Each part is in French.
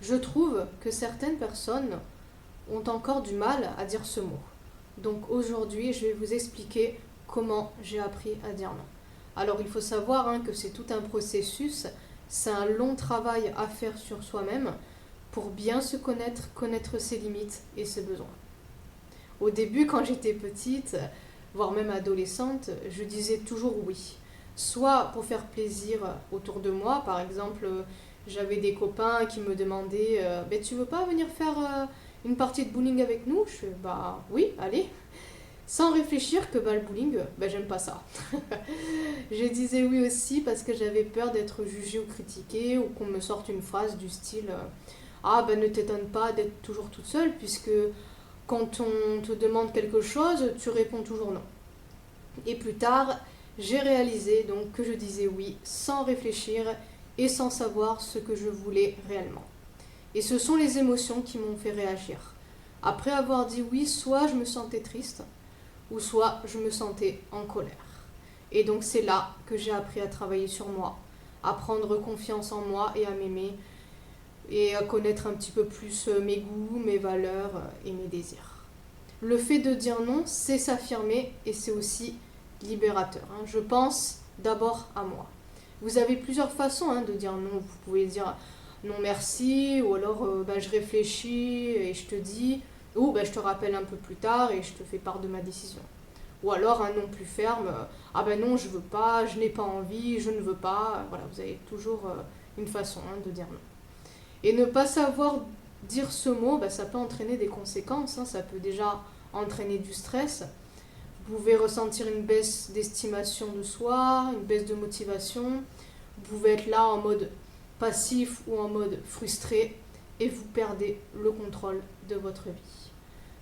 Je trouve que certaines personnes ont encore du mal à dire ce mot. Donc aujourd'hui, je vais vous expliquer comment j'ai appris à dire non. Alors il faut savoir que c'est tout un processus, c'est un long travail à faire sur soi-même pour bien se connaître, connaître ses limites et ses besoins. Au début, quand j'étais petite, voire même adolescente, je disais toujours oui. Soit pour faire plaisir autour de moi, par exemple, j'avais des copains qui me demandaient tu veux pas venir faire une partie de bowling avec nous? Je fais bah oui, allez. Sans réfléchir que le bowling, j'aime pas ça. Je disais oui aussi parce que j'avais peur d'être jugée ou critiquée ou qu'on me sorte une phrase du style ne t'étonne pas d'être toujours toute seule puisque quand on te demande quelque chose, tu réponds toujours non. Et plus tard, j'ai réalisé donc que je disais oui sans réfléchir et sans savoir ce que je voulais réellement. Et ce sont les émotions qui m'ont fait réagir. Après avoir dit oui, soit je me sentais triste, ou soit je me sentais en colère. Et donc c'est là que j'ai appris à travailler sur moi, à prendre confiance en moi et à m'aimer, et à connaître un petit peu plus mes goûts, mes valeurs et mes désirs. Le fait de dire non, c'est s'affirmer et c'est aussi libérateur. Je pense d'abord à moi. Vous avez plusieurs façons de dire non. Vous pouvez dire non merci, ou alors je réfléchis et je te dis, ou je te rappelle un peu plus tard et je te fais part de ma décision. Ou alors un non plus ferme, non je veux pas, je n'ai pas envie, je ne veux pas. Voilà, vous avez toujours une façon de dire non. Et ne pas savoir dire ce mot, ça peut entraîner des conséquences. Ça peut déjà entraîner du stress. Vous pouvez ressentir une baisse d'estimation de soi, une baisse de motivation. Vous pouvez être là en mode passif ou en mode frustré et vous perdez le contrôle de votre vie.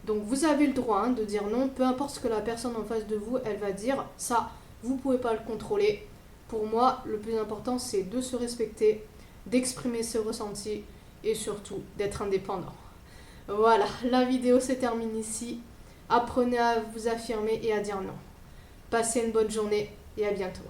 Donc vous avez le droit de dire non, peu importe ce que la personne en face de vous, elle va dire. Ça, vous ne pouvez pas le contrôler. Pour moi, le plus important, c'est de se respecter, d'exprimer ses ressentis et surtout d'être indépendant. Voilà, la vidéo se termine ici. Apprenez à vous affirmer et à dire non. Passez une bonne journée et à bientôt.